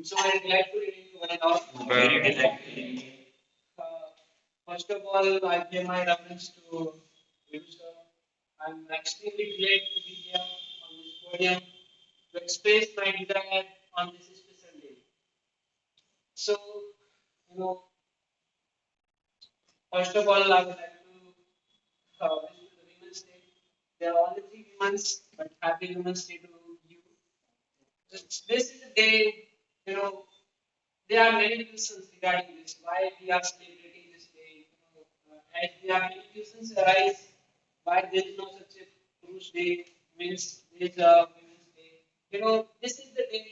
So I'm glad to read you one out. Very delightful. Uh, First of all, I pay my reference to you, sir. I'm extremely glad to be here on this podium to express my desire on this special day. So, you know, first of all, I would like to wish the Women's Day. There are only 3 women's, but happy Women's Day to you. This is a day, you know, there are many questions regarding this. Why we are celebrating this day? As there are many questions arise, why there is no such a Purush Day, means there is a Women's Day. This is the day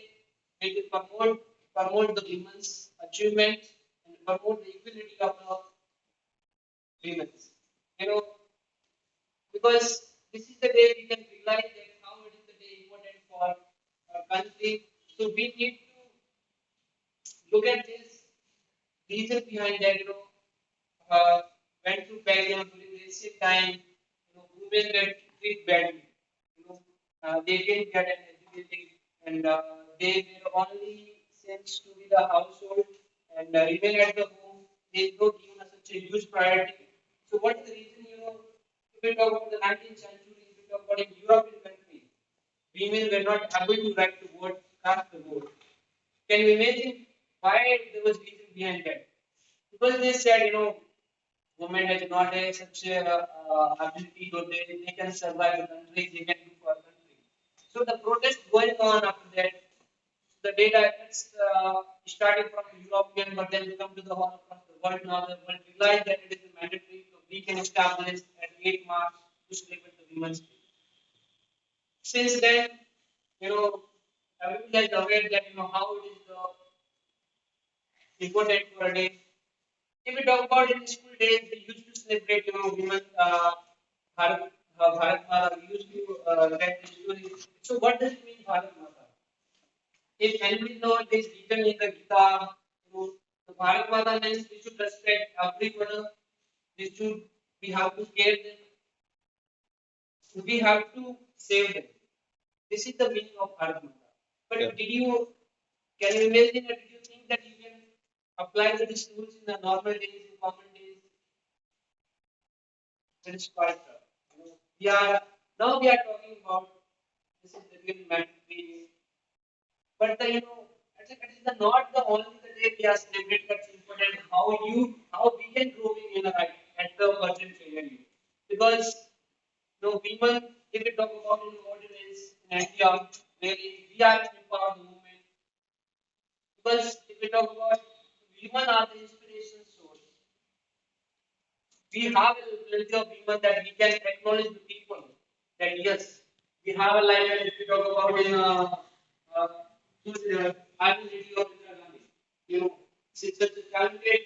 when we promote the women's achievement and promote the equality of the women. You know, because this is the day we can realize that how it is the day important for our country. So we need to look at this reason behind that, went through barrier during the ancient time, women were treated badly. They didn't get an education and they were only sent to be the household and remain at the home. They don't given such a huge priority. So what is the reason, if we talk about the 19th century, if we talk about in European countries, women were not able to write the word, cast the vote. Can you imagine why there was reason behind that? Because they said, women has not a such a ability to they can survive the country, they can do for country. So the protest going on after that, the data it's started from European, but then come to the whole across the world now. The world realized that it is mandatory, so we can establish at 8 March to celebrate the Women's Day. Since then, you know, everyone is aware that how it is important for a day. If we talk about in school days, we used to celebrate, women, Bharat Mata. We used to get this story. So, what does it mean, Bharat Mata? If anybody knows this written in the Gita, the Bharat Mata means we should respect everyone. We have to care them. We have to save them. This is the meaning of Bharat Mata. But can you imagine or did you think that you can apply these rules in the normal days, in common days? That is quite tough. We are talking about this is the real mandatory. But it is not the only the day we are celebrating that's important. How we can grow in a right at the virgin failure. Because women, if we talk about ordinance in India, where we are empowered the movement. Because if we talk about women are the inspiration source, we have a plenty of women that we can acknowledge the people that yes, we have a life that if we talk about in who's Army Lady of Indira Gandhi. She's such a talented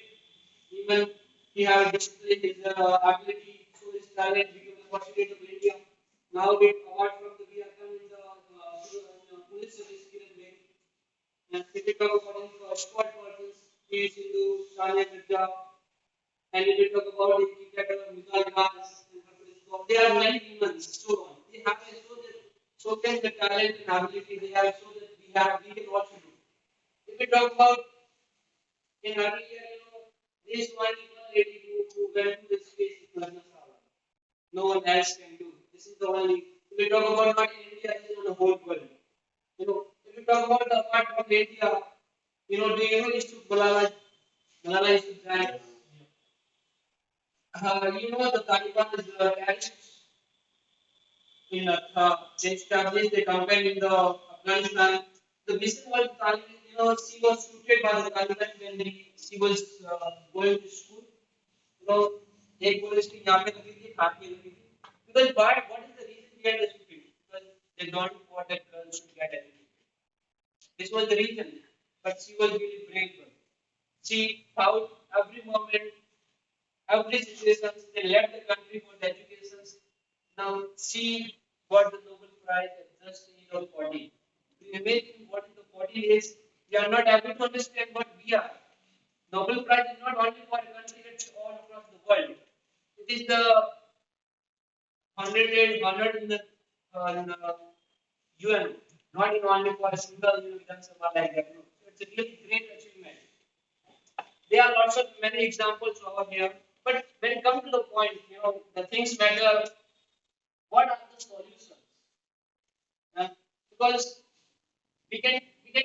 woman. He has displayed his ability, so his talent, become the president of India. Now with award from the we are coming the police service Kiran Bedi. And if we talk about sport persons, P. Sindhu, Sania Mirza, and if we talk about the cricketer Mithal Raj, there are many women, so on. They have showcase the talent and ability they have so that we can also do. If we talk about in earlier, this one lady who went to this space is Narmada. No one else can do. This is the only. If we talk about not in India, this is on the whole world. If we talk about the part of India, do you know this to Malala Yousafzai? The Taliban is terrorists in they established the campaign in the Afghanistan. The mission was Taliban, she was shooted by the Taliban when she was going to school. एक police की यहाँ पे लगी थी, हाथ में लगी थी. Because what is the reason behind the shooting? Because they don't want that girls to get educated. This was the reason. But she was really brave girl. She fought every moment, every situation. They left the country for the education. Now she got the Nobel Prize at just the age of 40. Do you imagine what is the 40 is? We are not able to understand what we are. Nobel Prize is not only for a country, it's all across the world. It is the 100 in the UN, not in only for a single Vidhan Sabha like that. It's a really great achievement. There are lots of many examples over here. But when it comes to the point, the things matter. What are the solutions? Uh, because we can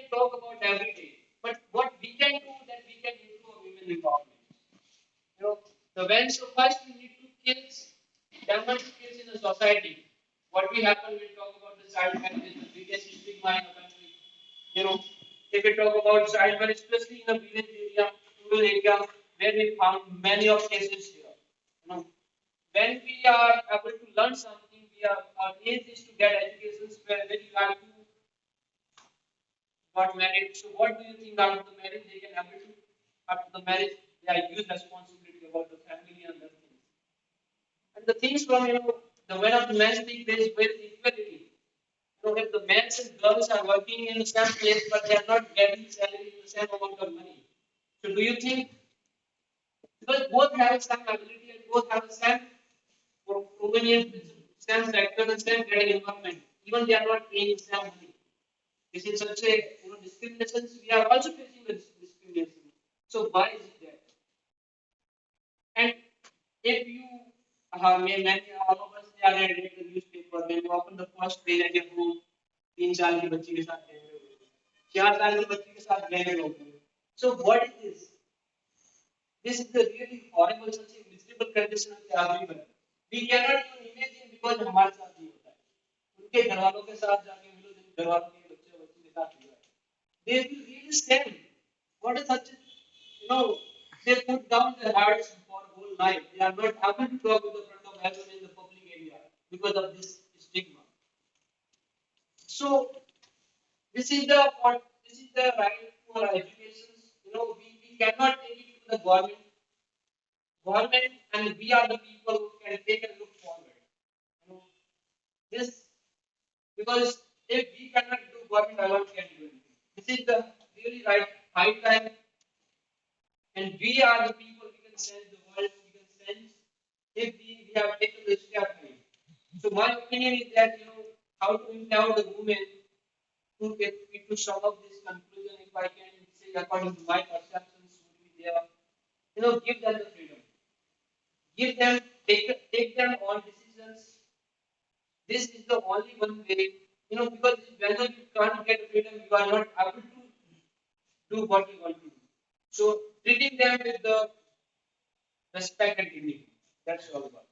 talk about every day, but what we can do that we can improve women empowerment. The when so first we need to damage kills in the society. What will happen? We'll talk about the child marriage, the biggest stigma in the country. You know, if we talk about child marriage, especially in the village area, rural area, where we found many of cases here. When we are able to learn something, our aim is to get educations where you have to got married. So what do you think after the marriage they can able to after the marriage they are use responsibility about the family and the things. And the things from the when of the men's thing there is very equality. If the men and girls are working in the same place but they are not getting salary in the same amount of money. So do you think because both have some ability and both have the same opinion, same sector, the same getting environment, even they are not paying the same money. This is such a discrimination. We are also facing the discrimination. So why is it that? And if you many all of us they are read the newspaper, when you open the first page at your home, 3 साल की बच्ची के साथ गए हुए हो, 4 साल की बच्ची के साथ गए हुए हो. So what is this? This is the really horrible, such a miserable condition of everyone. We cannot even imagine because हमारे साथ नहीं होता है. उनके घर वालों के साथ जाके मिलो, जिन घर वालों के बच्चे बच्ची के साथ हुआ है. They will really stand. What is such a, they put down their hearts for whole life. They are not able to talk in the front of everyone in the public area because of this stigma. So this is the right for education. We cannot take it to the government, and we are the people who can take and look forward. This because if we cannot do, government alone can do anything. This is the really right high time, and we are the people we can change the world. We can change if we have taken the step. So my opinion is that how to empower the women to get to sum up this conclusion. If I can say according to my perceptions, would be there. Give them the freedom. Give them take them on decisions. This is the only one way. Because whenever you can't get freedom, you are not able to do what you want to do. So treating them with the respect and dignity. That's all about.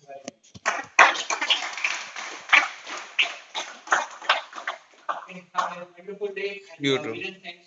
Right. Okay, have a wonderful day. And, You too. Viren, thanks